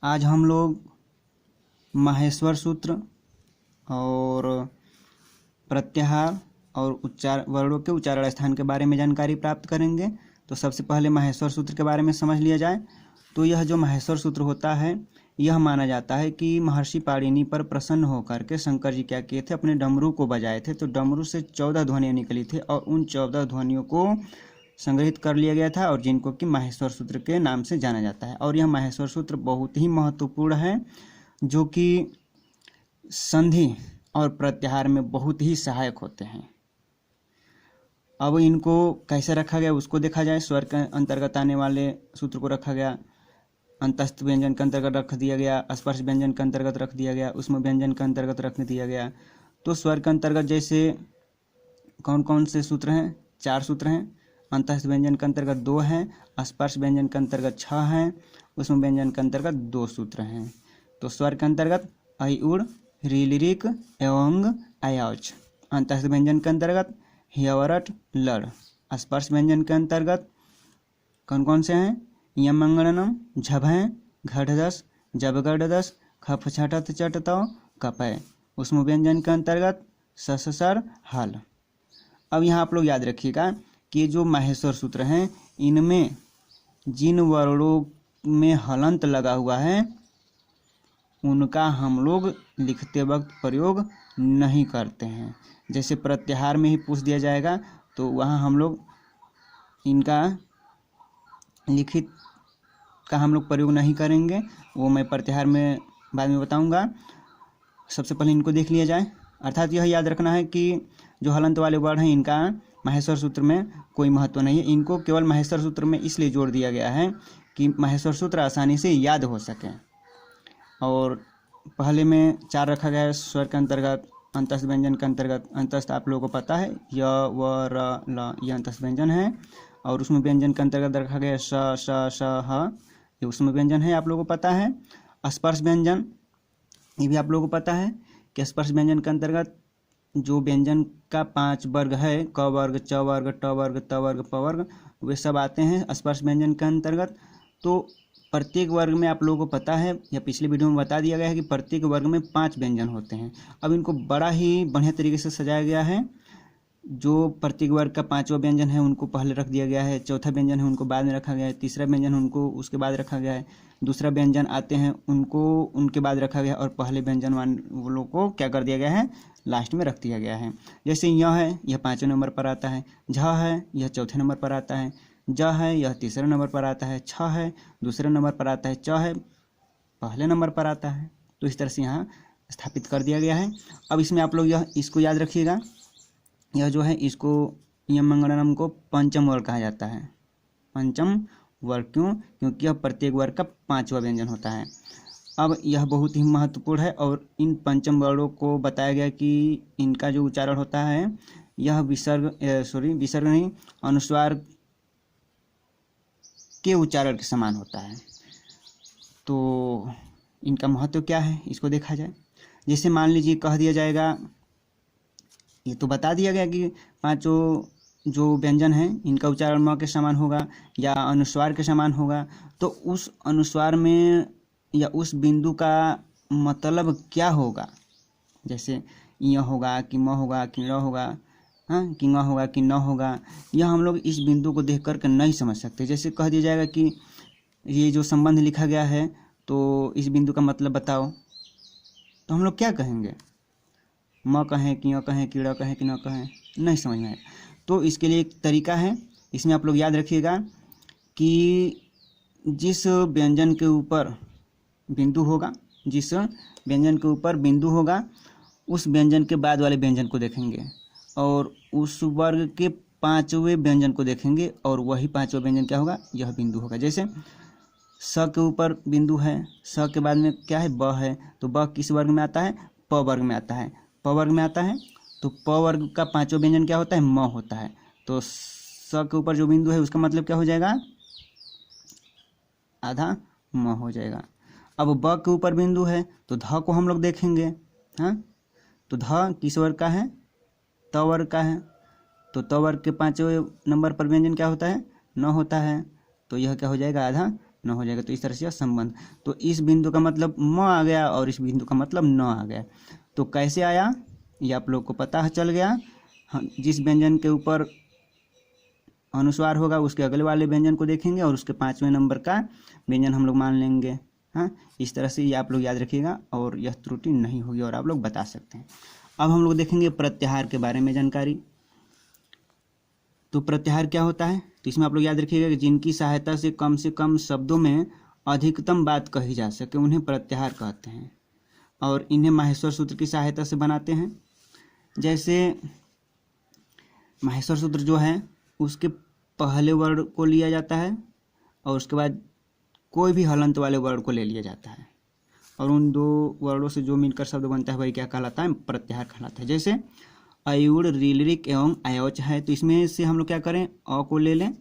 आज हम लोग माहेश्वर सूत्र और प्रत्याहार और उच्चार वर्णों के उच्चारण स्थान के बारे में जानकारी प्राप्त करेंगे। तो सबसे पहले माहेश्वर सूत्र के बारे में समझ लिया जाए। तो यह जो माहेश्वर सूत्र होता है, यह माना जाता है कि महर्षि पाणिनि पर प्रसन्न होकर के शंकर जी क्या किए थे, अपने डमरू को बजाए थे। तो डमरू से 14 ध्वनियाँ निकली थी और उन 14 ध्वनियों को संग्रहित कर लिया गया था और जिनको कि माहेश्वर सूत्र के नाम से जाना जाता है। और यह माहेश्वर सूत्र बहुत ही महत्वपूर्ण है, जो कि संधि और प्रत्याहार में बहुत ही सहायक होते हैं। अब इनको कैसे रखा गया उसको देखा जाए। स्वर के अंतर्गत आने वाले सूत्र को रखा गया, अंतस्थ व्यंजन के अंतर्गत रख दिया गया, स्पर्श व्यंजन के अंतर्गत रख दिया गया, उसमें व्यंजन के अंतर्गत रख दिया गया। तो स्वर के अंतर्गत जैसे कौन कौन से सूत्र हैं? 4 सूत्र हैं। अंतस्थ व्यंजन के अंतर्गत 2 हैं, स्पर्श व्यंजन के अंतर्गत 6 हैं, उसमें व्यंजन के अंतर्गत 2 सूत्र हैं। तो स्वर के अंतर्गत ऐ उड़ रील ऋक एवं आयाच। अंतस्थ व्यंजन के अंतर्गत ह्यवरट लड़। स्पर्श व्यंजन के अंतर्गत कौन कौन से हैं? यमंगणनम झभय घटदस जबगढ़दस खफ छटत चटतौ कपय। उसमें व्यंजन के अंतर्गत सससर हल। अब यहाँ आप लोग याद रखिएगा कि जो माहेश्वर सूत्र हैं, इनमें जिन वर्णों में हलंत लगा हुआ है उनका हम लोग लिखते वक्त प्रयोग नहीं करते हैं। जैसे प्रत्याहार में ही पूछ दिया जाएगा तो वहाँ हम लोग इनका लिखित का हम लोग प्रयोग नहीं करेंगे, वो मैं प्रत्याहार में बाद में बताऊंगा। सबसे पहले इनको देख लिया जाए। अर्थात यह याद रखना है कि जो हलंत वाले वर्ण हैं इनका माहेश्वर सूत्र में कोई महत्व नहीं है। इनको केवल माहेश्वर सूत्र में इसलिए जोड़ दिया गया है कि माहेश्वर सूत्र आसानी से याद हो सके। और पहले में 4 रखा गया है स्वर के अंतर्गत, अंतस्थ व्यंजन के अंतर्गत। अंतस्थ आप लोगों को पता है, य व र ल, ये अंतस्थ व्यंजन है। और उसमें व्यंजन के अंतर्गत रखा गया स श श ह, ये उसमें व्यंजन है, आप लोगों को पता है। स्पर्श व्यंजन, ये भी आप लोगों को पता है कि स्पर्श व्यंजन के अंतर्गत जो व्यंजन का 5 वर्ग है, क वर्ग, च वर्ग, ट वर्ग, त वर्ग, प वर्ग, वे सब आते हैं स्पर्श व्यंजन के अंतर्गत। तो प्रत्येक वर्ग में आप लोगों को पता है, या पिछले वीडियो में बता दिया गया है कि प्रत्येक वर्ग में 5 व्यंजन होते हैं। अब इनको बड़ा ही बढ़िया तरीके से सजाया गया है। जो प्रत्येक वर्ग का 5वां व्यंजन है उनको पहले रख दिया गया है, चौथा व्यंजन है उनको बाद में रखा गया है, तीसरा व्यंजन उनको उसके बाद रखा गया है, दूसरा व्यंजन आते हैं उनको उनके बाद रखा गया है, और पहले व्यंजन वो लोग को क्या कर दिया गया है, लास्ट में रख दिया गया है। जैसे य है, यह 5वें नंबर पर आता है, झ है, यह चौथे नंबर पर आता है, ज है, यह तीसरे नंबर पर आता है, छ है दूसरे नंबर पर आता है, च है पहले नंबर पर आता है। तो इस तरह से यहाँ स्थापित कर दिया गया है। अब इसमें आप लोग इसको याद रखिएगा, यह जो है इसको यमंगणनम को पंचम वर्ग कहा जाता है। पंचम वर्ग क्यों? क्योंकि यह प्रत्येक वर्ग का 5वां व्यंजन होता है। अब यह बहुत ही महत्वपूर्ण है और इन पंचम वर्णों को बताया गया कि इनका जो उच्चारण होता है यह विसर्ग नहीं, अनुस्वार के उच्चारण के समान होता है। तो इनका महत्व क्या है इसको देखा जाए। जैसे मान लीजिए कह दिया जाएगा, ये तो बता दिया गया कि 5 जो व्यंजन हैं इनका उच्चारण म के समान होगा या अनुस्वार के समान होगा। तो उस अनुस्वार में या उस बिंदु का मतलब क्या होगा, जैसे य होगा कि म होगा कि र होगा, हाँ, कि ङ होगा कि न होगा, यह हम लोग इस बिंदु को देख कर के नहीं समझ सकते। जैसे कह दिया जाएगा कि ये जो संबंध लिखा गया है तो इस बिंदु का मतलब बताओ, तो हम लोग क्या कहेंगे? म कहें कि य कहें कि र कहें कि न कहें, नहीं समझ में आएगा। तो इसके लिए एक तरीका है, इसमें आप लोग याद रखिएगा कि जिस व्यंजन के ऊपर बिंदु होगा, जिस व्यंजन के ऊपर बिंदु होगा उस व्यंजन के बाद वाले व्यंजन को देखेंगे और उस वर्ग के 5वें व्यंजन को देखेंगे और वही 5वां व्यंजन क्या होगा, यह बिंदु होगा। जैसे स के ऊपर बिंदु है, स के बाद में क्या है, ब है, तो ब किस वर्ग में आता है, प वर्ग में आता है, प वर्ग में आता है। तो प वर्ग का 5वां व्यंजन क्या होता है, म होता है। तो स के ऊपर जो बिंदु है उसका मतलब क्या हो जाएगा, आधा म हो जाएगा। अब ब के ऊपर बिंदु है तो ध को हम लोग देखेंगे, हाँ, तो ध किस वर्ग का है, त वर्ग का है। तो त वर्ग के 5वें नंबर पर व्यंजन क्या होता है, न होता है। तो यह क्या हो जाएगा, आधा न हो जाएगा। तो इस तरह से यह संबंध, तो इस बिंदु का मतलब म आ गया और इस बिंदु का मतलब न आ गया। तो कैसे आया ये आप लोग को पता चल गया। जिस व्यंजन के ऊपर अनुस्वार होगा उसके अगले वाले व्यंजन को देखेंगे और उसके 5वें नंबर का व्यंजन हम लोग मान लेंगे। हाँ, इस तरह से ये आप लोग याद रखिएगा और यह त्रुटि नहीं होगी और आप लोग बता सकते हैं। अब हम लोग देखेंगे प्रत्याहार के बारे में जानकारी। तो प्रत्याहार क्या होता है, तो इसमें आप लोग याद रखिएगा कि जिनकी सहायता से कम शब्दों में अधिकतम बात कही जा सके उन्हें प्रत्याहार कहते हैं और इन्हें माहेश्वर सूत्र की सहायता से बनाते हैं। जैसे माहेश्वर सूत्र जो है उसके पहले वर्ड को लिया जाता है और उसके बाद कोई भी हलंत वाले वर्ड को ले लिया जाता है और उन दो वर्डों से जो मिलकर शब्द बनता है वही क्या कहलाता है, प्रत्याहार कहलाता है। जैसे अयुड़, रीलरिक एवं आयोच है, तो इसमें से हम लोग क्या करें, अ को ले लें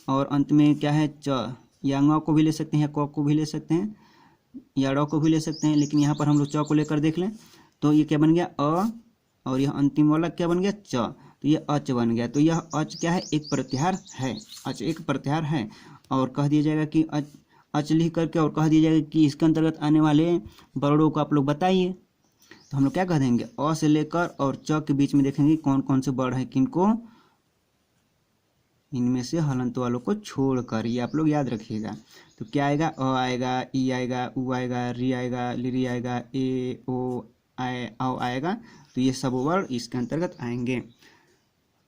और अंत में क्या है च, या ङ को भी ले सकते हैं या क को भी ले सकते हैं या ड़ को भी ले सकते हैं, लेकिन यहाँ पर हम लोग च को लेकर देख लें तो ये क्या बन गया अ और यह अंतिम वाला क्या बन गया च, तो ये अच बन गया। तो यह अच क्या है, एक प्रत्याहार है, अच एक प्रत्याहार है। और कह दिया जाएगा कि अच लिख करके और कह दिया जाएगा कि इसके अंतर्गत आने वाले वर्णों को आप लोग बताइए। तो हम लोग क्या कह देंगे, अ से लेकर और च के बीच में देखेंगे कौन कौन से वर्ण है, किनको, इनमें से हलंत वालों को छोड़कर, ये आप लोग याद रखिएगा। तो क्या आएगा, अ आएगा, ई आएगा, उ आएगा, री आएगा, लिरी आएगा, ए ओ आए आओ आएगा। तो ये सब वर्ण इसके अंतर्गत आएंगे।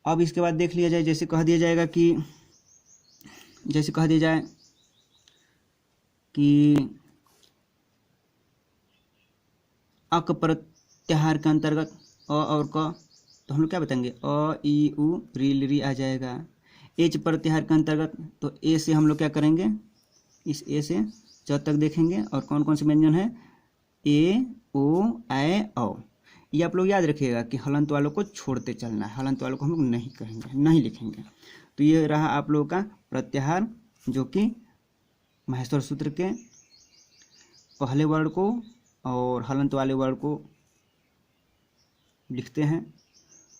अब इसके बाद देख लिया जाए, जैसे कह दिया जाएगा कि जैसे कह दिया जाए कि अक प्रत्याहार के अंतर्गत अ और क, तो हम लोग क्या बताएंगे, अ ई उ री लिरी आ जाएगा। एच प्रत्याहार के अंतर्गत तो ए से हम लोग क्या करेंगे, इस ए से च तक देखेंगे और कौन कौन से व्यंजन है, ए ओ ऐ औ। ये आप लोग याद रखिएगा कि हलंत वालों को छोड़ते चलना है, हलंत वालों को हम लोग नहीं कहेंगे, नहीं लिखेंगे। तो ये रहा आप लोगों का प्रत्याहार, जो कि माहेश्वर सूत्र के पहले वर्ड को और हलंत वाले वर्ड को लिखते हैं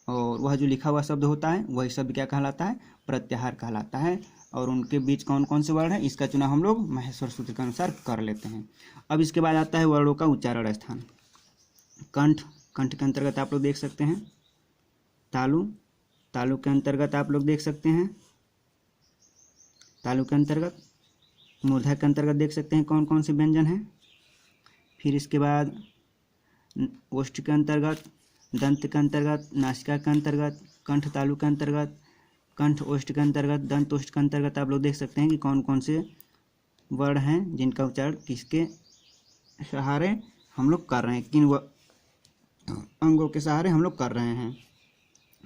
और वह जो लिखा हुआ शब्द होता है वही शब्द क्या कहलाता है, प्रत्याहार कहलाता है। और उनके बीच कौन कौन से वर्ड है, इसका चुनाव हम लोग माहेश्वर सूत्र के अनुसार कर लेते हैं। अब इसके बाद आता है वर्णों का उच्चारण स्थान। कंठ, कंठ के अंतर्गत आप लोग देख सकते हैं तालु, तालु के अंतर्गत आप लोग देख सकते हैं तालु के अंतर्गत, मूर्धा के अंतर्गत देख सकते हैं कौन कौन से व्यंजन हैं। फिर इसके बाद ओष्ठ के अंतर्गत, दंत के अंतर्गत, नासिका के अंतर्गत, कंठ तालु के अंतर्गत, कंठ ओष्ठ के अंतर्गत, दंत ओष्ठ के अंतर्गत आप लोग देख सकते हैं कि कौन कौन से वर्ण हैं जिनका उच्चारण किसके सहारे हम लोग कर रहे हैं, किन अंगों के सहारे हम लोग कर रहे हैं।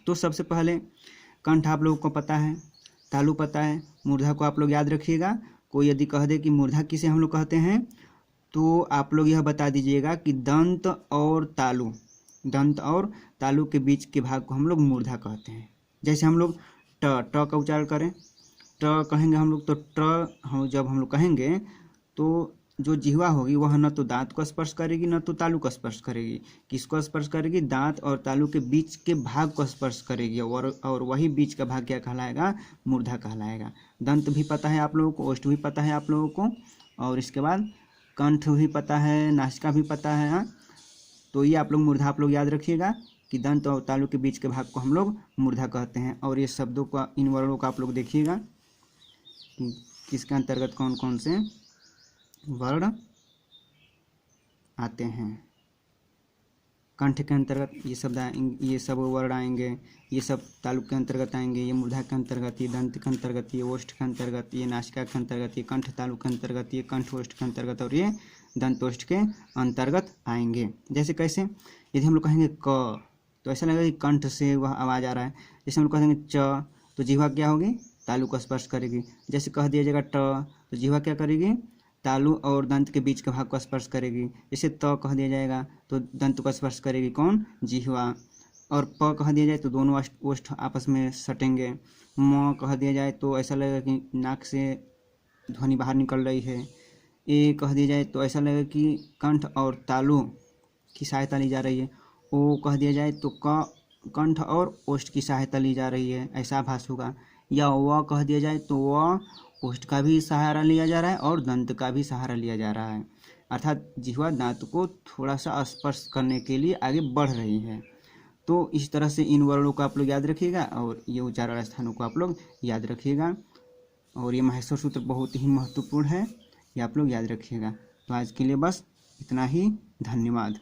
तो सबसे पहले कंठ आप लोगों को पता है, तालु पता है, मूर्धा को आप लोग याद रखिएगा। कोई यदि कह दे कि मूर्धा किसे हम लोग कहते हैं तो आप लोग यह बता दीजिएगा कि दंत और तालु, दंत और तालु के बीच के भाग को हम लोग मूर्धा कहते हैं। जैसे हम लोग ट का उच्चारण करें, ट कहेंगे हम लोग, तो ट जब हम लोग कहेंगे तो जो जिह्वा होगी वह न तो दांत को स्पर्श करेगी न तो तालु को स्पर्श करेगी। किसको स्पर्श करेगी, दांत और तालु के बीच के भाग को स्पर्श करेगी और वही बीच का भाग क्या कहलाएगा, मूर्धा कहलाएगा। दंत भी पता है आप लोगों को, ओष्ठ भी पता है आप लोगों को, और इसके बाद कंठ भी पता है, नासिका भी पता है। हाँ, तो ये आप लोग मूर्धा आप लोग याद रखिएगा कि दंत और तालु के बीच के भाग को हम लोग मूर्धा कहते हैं। और ये शब्दों का, इन वर्णों का आप लोग देखिएगा कि किसके अंतर्गत कौन कौन से वर्ण आते हैं। कंठ के अंतर्गत ये शब्द आएंगे, ये सब वर्ण आएंगे, ये सब तालु के अंतर्गत आएंगे, ये मूर्धा के अंतर्गत, ये दंत के अंतर्गत, ये ओष्ठ के अंतर्गत, ये नासिका के अंतर्गत, ये कंठ तालु के अंतर्गत, ये कंठ ओष्ठ के अंतर्गत और ये दंत ओष्ठ के अंतर्गत आएंगे। जैसे कैसे, यदि हम लोग कहेंगे क तो ऐसा लगेगा कि कंठ से वह आवाज़ आ रहा है। जैसे हम लोग कहेंगे च तो जिह्वा क्या होगी, तालु को स्पर्श करेगी। जैसे कह दिया जाएगा ट तो जिह्वा क्या करेगी, तालु और दंत के बीच के भाग को स्पर्श करेगी। जैसे त कह दिया जाएगा तो दंत को स्पर्श करेगी कौन, जिह्वा। और प कह दिया जाए तो दोनों ओष्ठ आपस में सटेंगे। म कह दिया जाए तो ऐसा लगेगा कि नाक से ध्वनि बाहर निकल रही है। ए कह दिया जाए तो ऐसा लगेगा कि कंठ और तालु की सहायता ली जा रही है। ओ कह दिया जाए तो कंठ और ओष्ठ की सहायता ली जा रही है, ऐसा आभास होगा। या व कह दिया जाए तो व ओष्ठ का भी सहारा लिया जा रहा है और दंत का भी सहारा लिया जा रहा है, अर्थात जिह्वा दांत को थोड़ा सा स्पर्श करने के लिए आगे बढ़ रही है। तो इस तरह से इन वर्णों को आप लोग याद रखिएगा और ये उच्चारण स्थानों को आप लोग याद रखिएगा। और ये माहेश्वर सूत्र बहुत ही महत्वपूर्ण है, ये आप लोग याद रखिएगा। तो आज के लिए बस इतना ही, धन्यवाद।